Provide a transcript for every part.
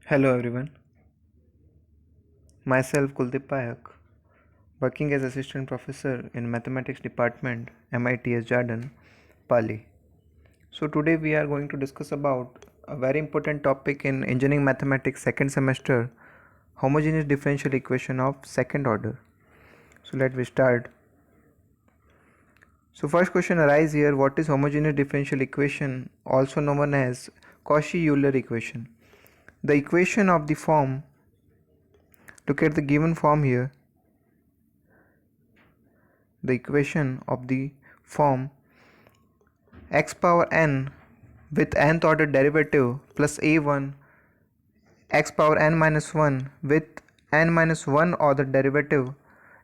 Hello everyone, myself Kuldeep Payak, working as assistant professor in mathematics department MITS Jardin, Pali. So today we are going to discuss about a very important topic in engineering mathematics second semester, homogeneous differential equation of second order. So let we start. So first question arises here, what is homogeneous differential equation, also known as Cauchy-Euler equation? The equation of the form, look at the given form here. The equation of the form x power n with nth order derivative plus a1 x power n minus 1 with n minus 1 order derivative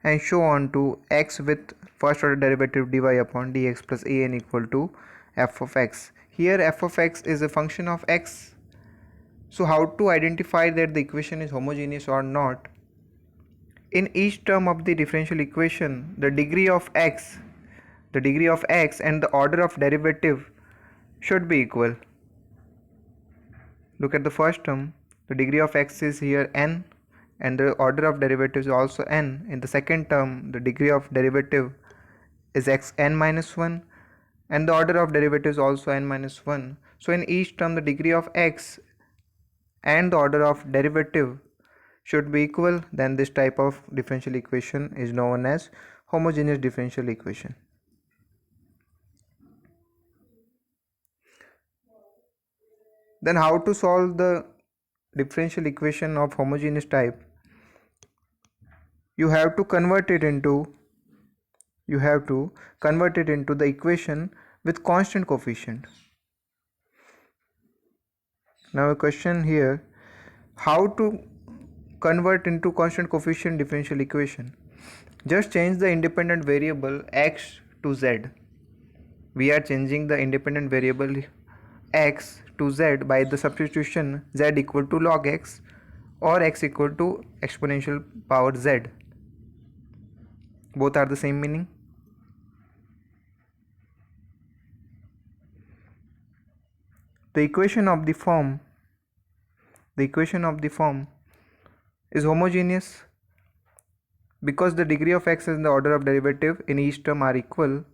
and so on to x with first order derivative dy upon dx plus an equal to f of x. Here f of x is a function of x. So how to identify that the equation is homogeneous or not? In each term of the differential equation, the degree of x and the order of derivative should be equal. Look at the first term, the degree of x is here n and the order of derivative is also n. In the second term, the degree of derivative is x n minus 1 and the order of derivative is also n minus 1. So in each term, the degree of x and the order of derivative should be equal. Then this type of differential equation is known as homogeneous differential equation. Then how to solve the differential equation of homogeneous type? You have to convert it into the equation with constant coefficient. Now a question here, how to convert into constant coefficient differential equation? Just change the independent variable x to z. We are changing the independent variable x to z by the substitution z equal to log x or x equal to exponential power z. Both are the same meaning. The equation of the form is homogeneous because the degree of x and the order of derivative in each term are equal,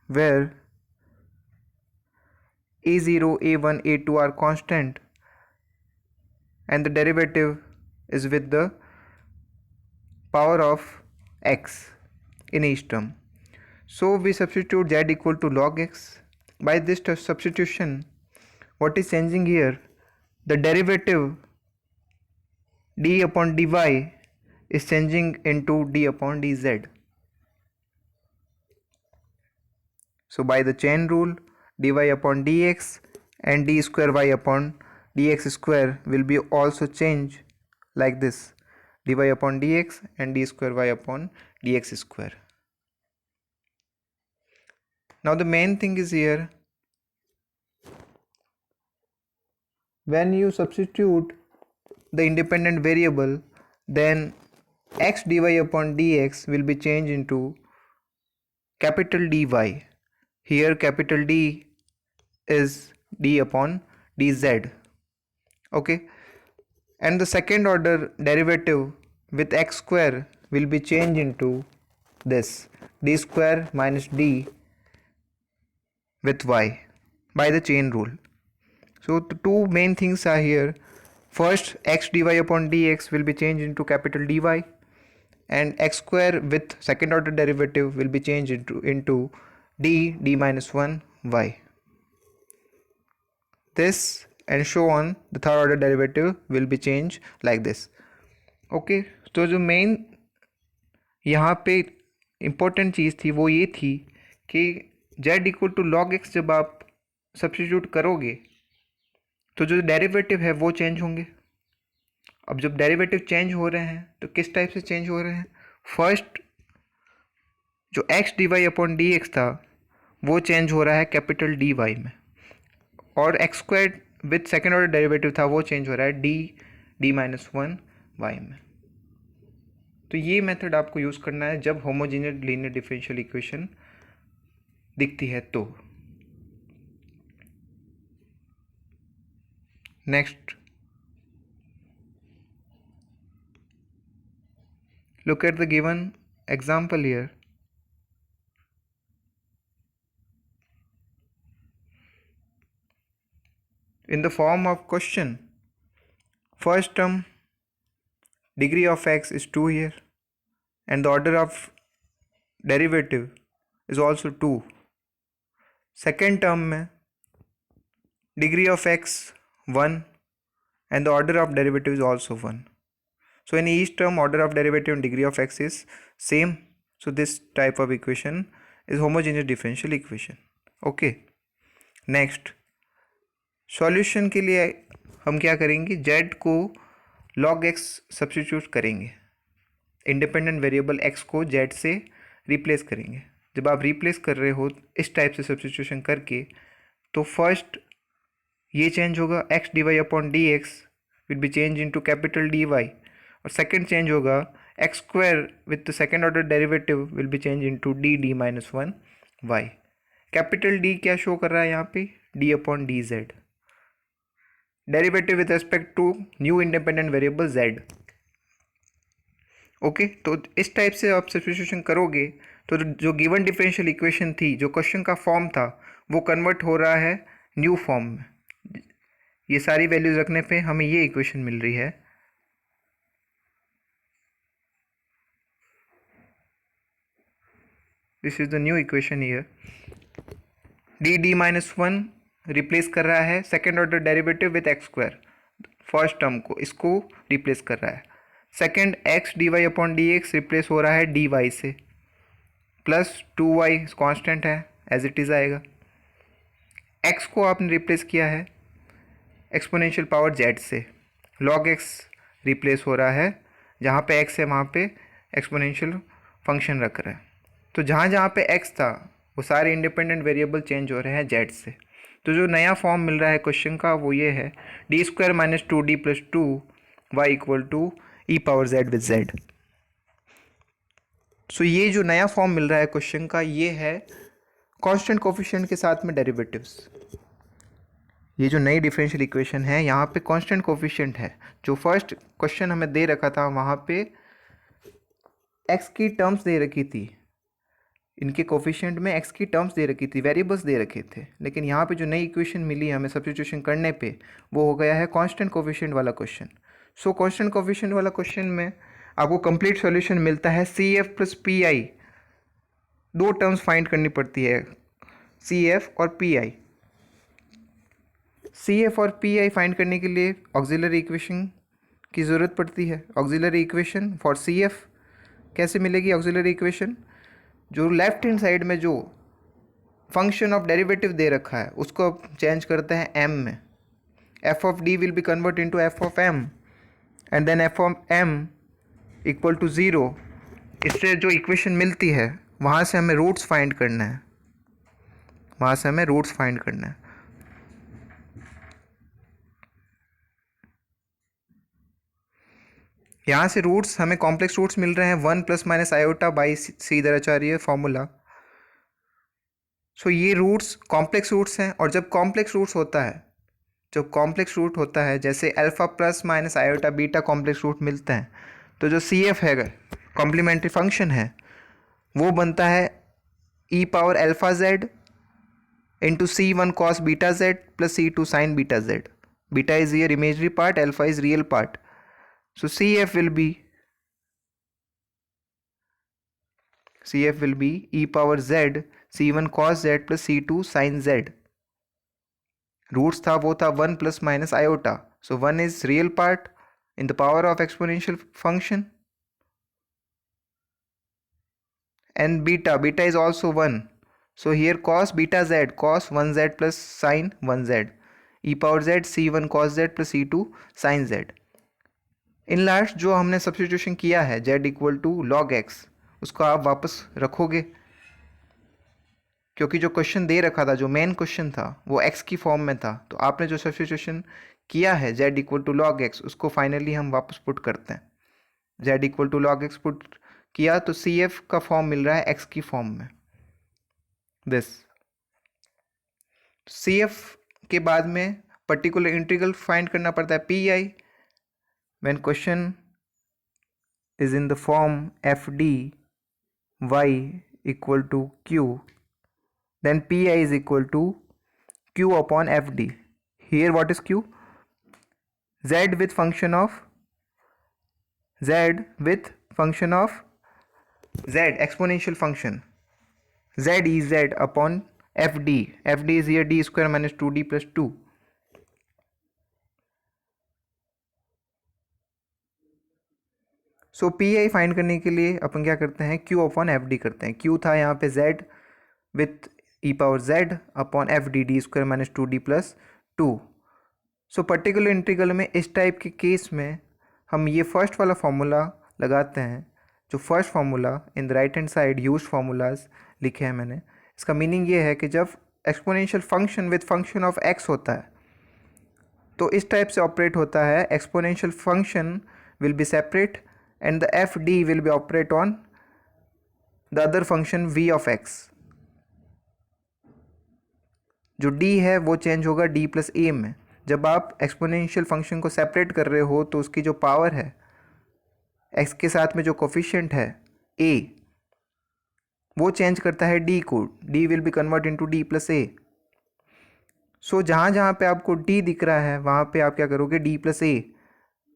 where a0, a1, a2 are constant and the derivative is with the power of x in each term. So we substitute z equal to log x. By this substitution, what is changing here? The derivative d upon dy is changing into d upon dz. So by the chain rule, dy upon dx and d square y upon dx square will be also changed like this, dy upon dx and d square y upon dx square. Now the main thing is here, when you substitute the independent variable, then x dy upon dx will be changed into capital dy. Here capital D is d upon dz. Okay, and the second order derivative with x square will be changed into this d square minus d with y by the chain rule. So the two main things are here. First, x dy upon dx will be changed into capital dy and x square with second order derivative will be changed into d minus 1 y. This and so on, the third order derivative will be changed like this. Okay तो जो main यहाँ पे important चीज़ थी वो ये थी कि z equal to log x जब आप सब्स्टिट्यूट करोगे तो जो डेरिवेटिव है वो चेंज होंगे. अब जब डेरिवेटिव चेंज हो रहे हैं तो किस टाइप से चेंज हो रहे हैं? फर्स्ट जो x d y upon d x था वो चेंज हो रहा है कैपिटल डी वाई में, और x square with second order derivative था वो चेंज हो रहा है डी माइनस 1 वाई में. तो ये मेथड आपको यूज़ करना है जब होमोजेनियस लीनियर डिफरेंशियल इक्वेशन दिखती है तो. Next, Look at the given example here. In the form of question, first term degree of x is 2 here, and the order of derivative is also 2. Second term में degree of x 1 and the order of derivative is also 1. So in each term order of derivative and degree of x is same. So this type of equation is homogeneous differential equation. Okay. Next, solution के लिए हम क्या करेंगे, z को log x substitute करेंगे, independent variable x को z से replace करेंगे. जब आप रिप्लेस कर रहे हो इस टाइप से सब्स्टिट्यूशन करके, तो फर्स्ट ये चेंज होगा, x dy upon d x will be change into capital dy, और सेकंड चेंज होगा x square with the second order derivative will be change into d d minus 1 y. Capital D क्या show कर रहा है यहाँ पे, d upon d z, derivative with respect to new independent variable z. Okay, तो इस type से आप सब्स्टिट्यूशन करोगे तो जो गिवन डिफरेंशियल इक्वेशन थी, जो क्वेश्चन का फॉर्म था, वो कन्वर्ट हो रहा है न्यू फॉर्म में. ये सारी वैल्यूज रखने पे हमें ये इक्वेशन मिल रही है. This is the new equation here. D d minus 1 replace कर रहा है second order derivative with x square, first term को इसको रिप्लेस कर रहा है. Second x d y upon d x replace हो रहा है डी वाई से, प्लस 2y कॉन्स्टेंट है एज इट इज़ आएगा. x को आपने रिप्लेस किया है एक्सपोनेंशियल पावर z से, log x रिप्लेस हो रहा है, जहाँ पे x है वहाँ पे एक्सपोनेंशियल फंक्शन रख रहा है. तो जहाँ जहाँ पे x था वो सारे इंडिपेंडेंट वेरिएबल चेंज हो रहे हैं z से. तो जो नया फॉर्म मिल रहा है क्वेश्चन का वो ये है, d square minus 2d plus 2y equal to E power z with z. So ये जो नया फॉर्म मिल रहा है क्वेश्चन का, ये है कांस्टेंट कोफिशिएंट के साथ में डेरिवेटिव्स. ये जो नई डिफरेंशियल इक्वेशन है यहाँ पे कांस्टेंट कोफिशिएंट है. जो फर्स्ट क्वेश्चन हमें दे रखा था वहाँ पे x की टर्म्स दे रखी थी, इनके कोफिशिएंट में x की टर्म्स दे रखी थी, वेरिएबल्स दे रखे थे. लेकिन यहाँ पे जो नई इक्वेशन मिली हमें सब्स्टिट्यूशन करने पे, वो हो गया है कांस्टेंट कोफिशिएंट वाला क्वेश्चन. सो कांस्टेंट कोफिशिएंट वाला क्वेश्चन में आपको कंप्लीट सॉल्यूशन मिलता है. C F plus P I, दो टर्म्स फाइंड करनी पड़ती है, सी एफ और पी आई. सी एफ और पी आई फाइंड करने के लिए ऑक्सिलरी इक्वेशन की ज़रूरत पड़ती है. Auxiliary equation for C F कैसे मिलेगी? ऑक्सिलरी इक्वेशन जो लेफ्ट हैंड साइड में जो फंक्शन ऑफ डेरिवेटिव दे रखा है उसको चेंज करते हैं एम में. F of d will be convert into f of m and then f of m equal to 0. इससे जो इक्वेशन मिलती है वहाँ से हमें रूट्स फाइंड करना है, वहाँ से हमें रूट्स फाइंड करना है. यहाँ से रूट्स हमें कॉम्प्लेक्स रूट्स मिल रहे हैं 1 plus minus iota by Sridharacharya formula. So ये रूट्स कॉम्प्लेक्स रूट्स हैं. और जब कॉम्प्लेक्स रूट्स होता है, जब कॉम्प्लेक्स रूट होता है, जैसे alpha plus minus iota beta complex root मिलते हैं, तो जो सी एफ है कॉम्प्लीमेंट्री फंक्शन है, वो बनता है e power alpha Z into C one cos beta Z plus C two sine beta Z. Beta is here imaginary part, alpha is real part. So CF will be e power z c1 cos z plus c2 sin z. Roots था वो था 1 plus minus iota. So 1 is real part in the power of exponential function and beta is also 1. So here cos beta z cos 1z plus sin 1z e power z c1 cos z plus c2 sin z. In last जो हमने substitution किया है z equal to log x, उसको आप वापस रखोगे, क्योंकि जो क्वेश्चन दे रखा था, जो मेन क्वेश्चन था, वो x की फॉर्म में था. तो आपने जो सब्स्टिट्यूशन किया है z equal to log x, उसको फाइनली हम वापस पुट करते हैं. z equal to log x put किया तो सी एफ का फॉर्म मिल रहा है x की फॉर्म में. दिस सी एफ के बाद में पर्टिकुलर इंटीग्रल फाइंड करना पड़ता है P I. when question is in the form fd y equal to q, then pi is equal to q upon fd. Here what is q? Z with function of z, exponential function z is z upon fd. Fd is here d square minus 2d plus 2. So P I find करने के लिए अपन क्या करते हैं, Q upon F D करते हैं. Q था यहाँ पे Z with E power Z upon F D D square minus 2d plus 2. So particular integral में इस टाइप के केस में हम ये फर्स्ट वाला फॉर्मूला लगाते हैं. जो first formula in the right hand side used formulas लिखे हैं मैंने. इसका मीनिंग ये है कि जब exponential function with function of x होता है तो इस टाइप से ऑपरेट होता है. Exponential function will be separate and the fd will be operate on the other function v of x. जो d है वो चेंज होगा d प्लस a में. जब आप एक्सपोनेंशियल फंक्शन को सेपरेट कर रहे हो तो उसकी जो पावर है x के साथ में जो कोफिशिएंट है a वो चेंज करता है d को. d will be convert into d plus a. सो जहाँ जहाँ पे आपको d दिख रहा है वहाँ पे आप क्या करोगे, d plus a.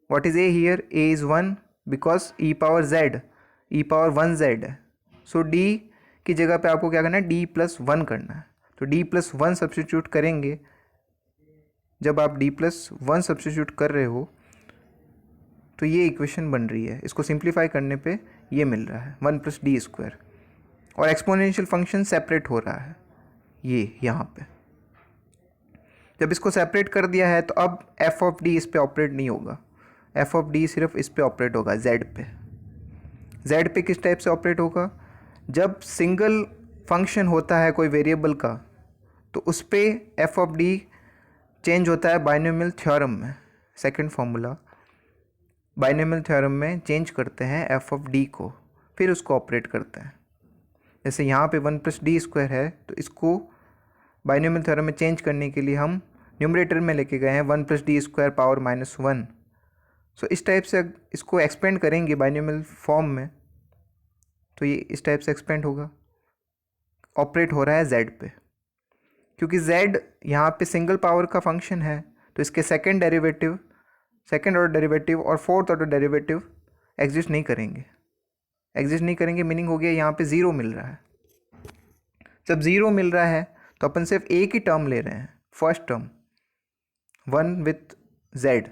What is a here? a is 1 because E power Z, E power 1z है. सो d की जगह पे आपको क्या करना है, d प्लस 1 करना है. तो d प्लस 1 सब्सटीट्यूट करेंगे. जब आप d प्लस 1 सब्सटीट्यूट कर रहे हो तो ये इक्वेशन बन रही है. इसको सिंप्लीफाई करने पे ये मिल रहा है 1 प्लस डी स्क्वायर. और एक्सपोनेंशियल फंक्शन सेपरेट हो रहा है ये यहाँ पे. जब इसको सेपरेट कर दिया है तो अब एफ ऑफ डी इस पे ऑपरेट नहीं होगा. एफ ऑफ डी सिर्फ इस पे ऑपरेट होगा, जेड पे. जेड पे किस टाइप से ऑपरेट होगा? जब सिंगल फंक्शन होता है कोई वेरिएबल का तो उस पे एफ ऑफ डी चेंज होता है बाइनोमियल थ्योरम में. सेकंड फार्मूला बाइनोमियल थ्योरम में चेंज करते हैं एफ ऑफ डी को, फिर उसको ऑपरेट करते हैं. जैसे यहाँ पे 1 प्लस डी स्क्वायर है तो इसको बाइनोमियल थ्योरम में चेंज करने के लिए हम न्यूमरेटर में लेके गए हैं 1 plus D square power minus 1. सो इस टाइप से इसको एक्सपेंड करेंगे बाइनोमियल फॉर्म में तो ये इस टाइप से एक्सपेंड होगा. ऑपरेट हो रहा है z पे. क्योंकि z यहाँ पे सिंगल पावर का फंक्शन है तो इसके सेकंड ऑर्डर डेरिवेटिव और फोर्थ ऑर्डर डेरिवेटिव एग्जिस्ट नहीं करेंगे. मीनिंग हो गया यहाँ पे ज़ीरो मिल रहा है. जब ज़ीरो मिल रहा है तो अपन सिर्फ एक ही टर्म ले रहे हैं, फर्स्ट टर्म 1 विथ z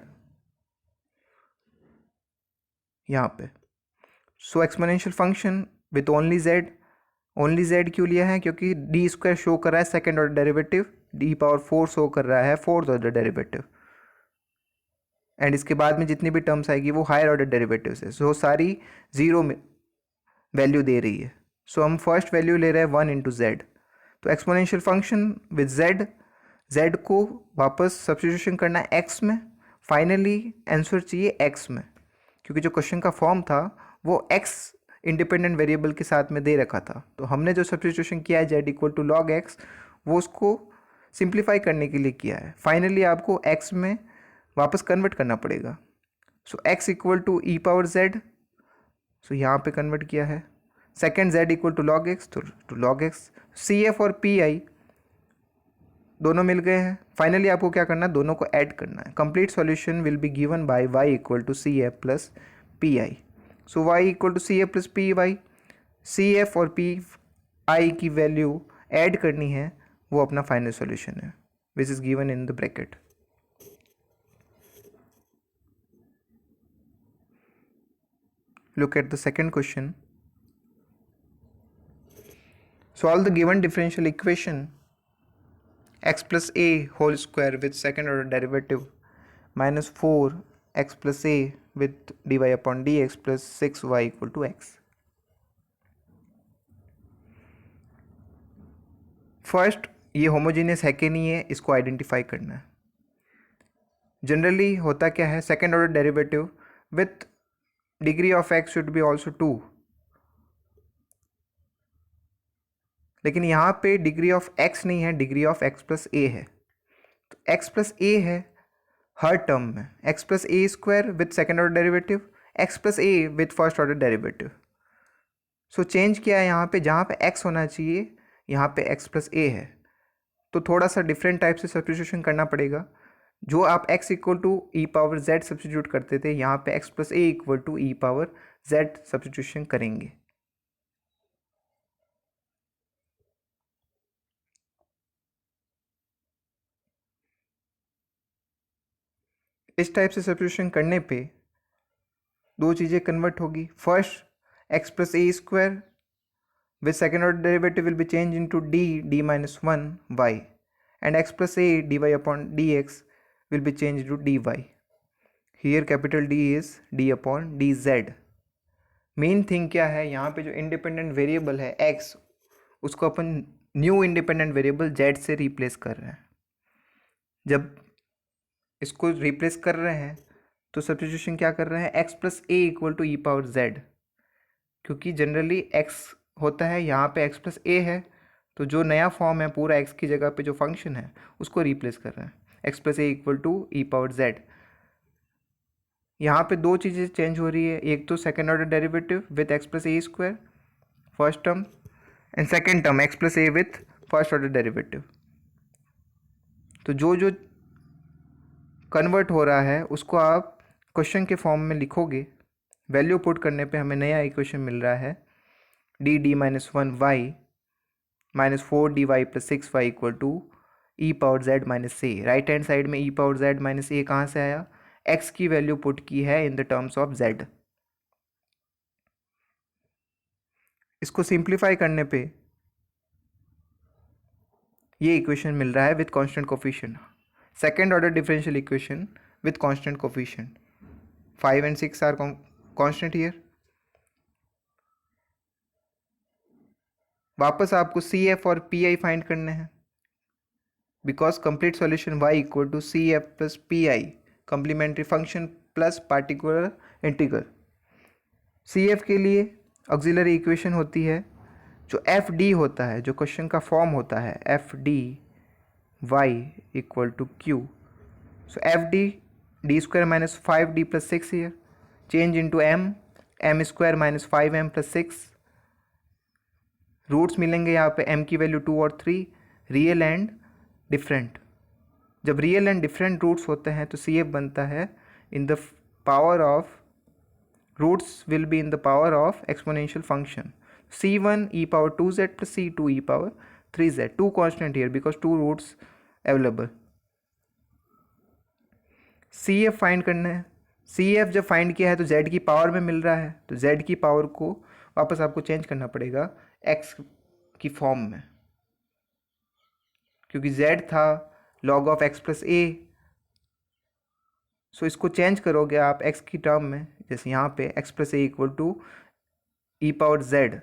यहाँ पे. So exponential function with only z क्यों लिया है? क्योंकि डी स्क्वायर शो कर रहा है second order derivative, D power 4 show कर रहा है फोर्थ ऑर्डर डेरिवेटिव. एंड इसके बाद में जितनी भी टर्म्स आएगी वो हायर ऑर्डर डेरिवेटिव है. सो सारी ज़ीरो वैल्यू दे रही है. सो हम फर्स्ट वैल्यू ले रहे हैं 1 इंटू जेड. तो एक्सपोनेंशियल फंक्शन विद z को वापस सब्स्टिट्यूशन करना है x में. फाइनली आंसर चाहिए x में, क्योंकि जो क्वेश्चन का फॉर्म था वो x इंडिपेंडेंट वेरिएबल के साथ में दे रखा था. तो हमने जो सब्स्टिट्यूशन किया है z equal to log x वो उसको सिंप्लीफाई करने के लिए किया है. फाइनली आपको x में वापस कन्वर्ट करना पड़ेगा. So x equal to E power z. So यहाँ पे कन्वर्ट किया है. Second z equal to log x तो लॉग x. सी एफ और पी आई दोनों मिल गए हैं. फाइनली आपको क्या करना है, दोनों को ऐड करना है. Complete solution will be given by y equal to C F plus P I. So y equal to C F plus P y. C F और पी आई की वैल्यू ऐड करनी है, वो अपना फाइनल सॉल्यूशन है which is given in the bracket. Look at the second question. Solve the given differential equation x plus a whole square with second order derivative minus 4x plus a with dy upon dx plus 6y equal to x. First ये homogeneous है कि नहीं है इसको identify करना है. Generally होता क्या है, second order derivative with degree of x should be also 2. लेकिन यहाँ पे डिग्री ऑफ x नहीं है, degree of x plus a है. तो x प्लस a है हर टर्म में. x plus a square with second order derivative, x plus A with first order derivative. So change किया है यहाँ पे, जहाँ पे एक्स होना चाहिए यहाँ पे एक्स प्लस ए है, तो थोड़ा सा डिफरेंट टाइप से सब्स्टिट्यूशन करना पड़ेगा। जो आप x equal to E power z substitute करते थे, यहाँ पे x plus A equal to E power z substitution करेंगे। इस टाइप से सब्स्टिट्यूशन करने पे दो चीज़ें कन्वर्ट होगी। First, x plus A square with second order derivative will be change into d minus one y, and x plus a dy upon dx will be changed to dy. Here capital D is d upon dz. Main thing क्या है, यहाँ पे जो independent variable है x, उसको अपन new independent variable z से replace कर रहे हैं। जब इसको रिप्लेस कर रहे हैं तो सब्स्टिट्यूशन क्या कर रहे हैं, x plus A equal to E power z, क्योंकि जनरली x होता है, यहाँ पे x प्लस ए है, तो जो नया फॉर्म है पूरा x की जगह पे जो फंक्शन है उसको रिप्लेस कर रहे हैं, x plus A equal to E power z। यहाँ पे दो चीज़ें चेंज हो रही है, एक तो second order derivative with x plus A square first term, and second term x plus A with first order derivative. तो जो जो कन्वर्ट हो रहा है उसको आप क्वेश्चन के फॉर्म में लिखोगे, वैल्यू पुट करने पे हमें नया इक्वेशन मिल रहा है D minus one Y minus four D Y plus six Y equal to E power Z minus A. Right hand side में E power Z minus A कहाँ से आया, x की वैल्यू पुट की है in the terms of z। इसको simplify करने पे ये इक्वेशन मिल रहा है with constant coefficient, second order differential equation with constant coefficient. 5 and 6 are constant here. वापस आपको सी एफ और पी आई फाइंड करने हैं, because complete solution y equal to C F plus P I, complementary function plus particular integral. C F के लिए auxiliary equation होती है जो एफ डी होता है, जो क्वेश्चन का फॉर्म होता है F D Y equal to Q. So F D D square minus five D plus six here change into M square minus five M plus six. Roots मिलेंगे यहाँ पे m की वैल्यू 2 और 3, real and different. जब real and different roots होते हैं तो C F बनता है in the power of, roots will be in the power of exponential function c1 e power 2z plus c2 e power 3z, two constant here because two roots available। cf find करना है, cf जब find किया है तो z की power में मिल रहा है, तो z की पावर को वापस आपको चेंज करना पड़ेगा x की फॉर्म में, क्योंकि z था log ऑफ x प्लस ए। सो इसको चेंज करोगे आप x की टर्म में, जैसे यहाँ पे x plus A equal to E power z,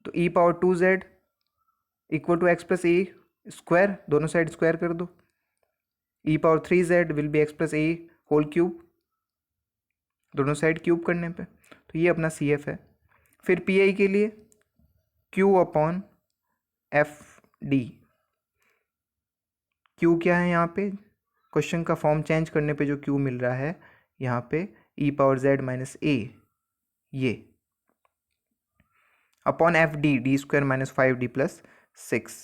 तो e power 2z equal to X plus A square, दोनों साइड स्क्वायर कर दो, e power 3z will be X plus A whole cube, दोनों साइड क्यूब करने पे, तो ये अपना सी एफ है। फिर पी आई के लिए q upon F D. Q क्या है यहाँ पे, क्वेश्चन का फॉर्म चेंज करने पे जो क्यू मिल रहा है यहाँ पे ई पावर जेड माइनस ए, ये upon F D D square minus five D plus six.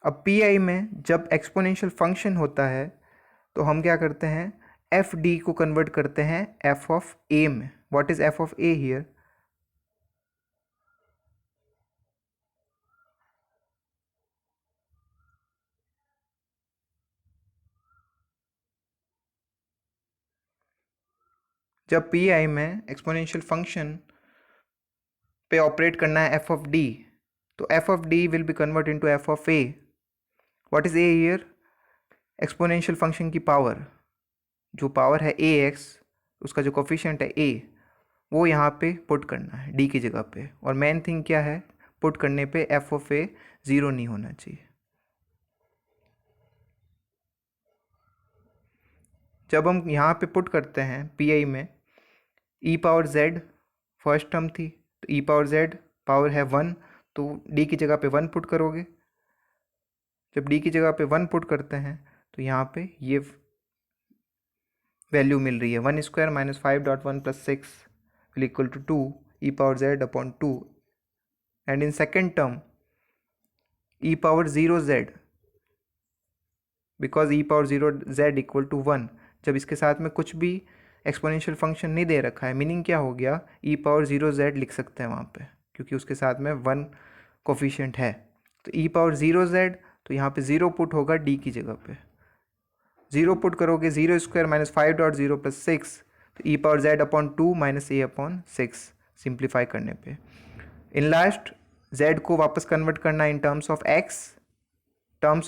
अब पी आई में जब एक्सपोनेंशियल फंक्शन होता है तो हम क्या करते हैं, एफ डी को कन्वर्ट करते हैं एफ ऑफ ए में। What is F of A here, जब पी आई में एक्सपोनेंशियल फंक्शन पे ऑपरेट करना है एफ ऑफ डी, तो F of d will be convert into f of A. What is a here, exponential function की power, जो power है ए x, उसका जो कोफिशिएंट है ए, वो यहाँ पे पुट करना है डी की जगह पे। और मेन थिंग क्या है, पुट करने पे एफ ऑफ ए ज़ीरो नहीं होना चाहिए। जब हम यहाँ पे पुट करते हैं पी आई में, E power Z first term थी, तो ई पावर जेड पावर है वन, तो डी की जगह पे वन पुट करोगे। जब डी की जगह पे वन पुट करते हैं तो यहाँ पे ये वैल्यू मिल रही है। 1² minus 5.1 plus 6 will equal to 2 E power Z upon 2, and in second term E power 0z, because E power 0z equal to 1, जब इसके साथ में कुछ भी एक्सपोनेंशियल फंक्शन नहीं दे रखा है, मीनिंग क्या हो गया, ई पावर 0z लिख सकते हैं वहाँ पे, क्योंकि उसके साथ में 1 कोफिशिएंट है। तो ई पावर 0z, तो यहाँ पे 0 पुट होगा डी की जगह पे, 0 पुट करोगे 0² माइनस 5.0 प्लस 6, तो e power z upon 2 minus ए अपॉन 6, सिंप्लीफाई करने पे। इन लास्ट z को वापस कन्वर्ट करना इन टर्म्स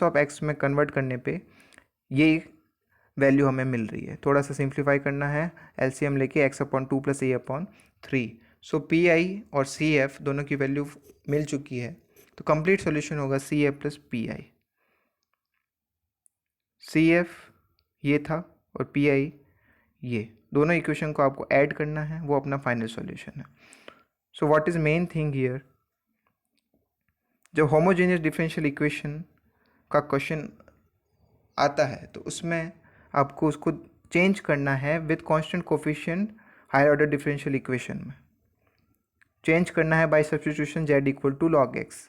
ऑफ x में कन्वर्ट करने पे ये वैल्यू हमें मिल रही है। थोड़ा सा सिंप्लीफाई करना है, एलसीएम लेके x upon 2 plus A upon 3। So P I और सी एफ दोनों की वैल्यू मिल चुकी है, तो कंप्लीट सॉल्यूशन होगा C F plus P I. C F ये था और पी आई ये, दोनों इक्वेशन को आपको ऐड करना है, वो अपना फाइनल सॉल्यूशन है। So what is main thing here, जब होमोजेनियस डिफरेंशियल इक्वेशन का क्वेश्चन आता है तो उसमें आपको उसको चेंज करना है with constant coefficient higher order differential equation में चेंज करना है by substitution z equal to log x।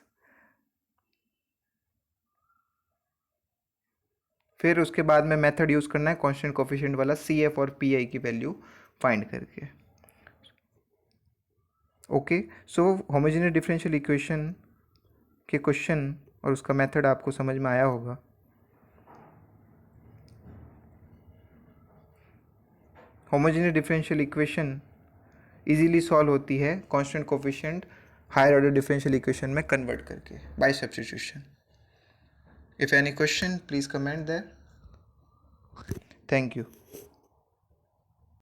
फिर उसके बाद में मेथड यूज़ करना है कांस्टेंट कोफिशिएंट वाला, सी एफ और पी आई की वैल्यू फाइंड करके। Okay, so homogeneous differential equation के क्वेश्चन और उसका मेथड आपको समझ में आया होगा। Homogeneous differential equation easily solve होती है constant coefficient higher order differential equation में कन्वर्ट करके by substitution. If any question please comment there. Thank you.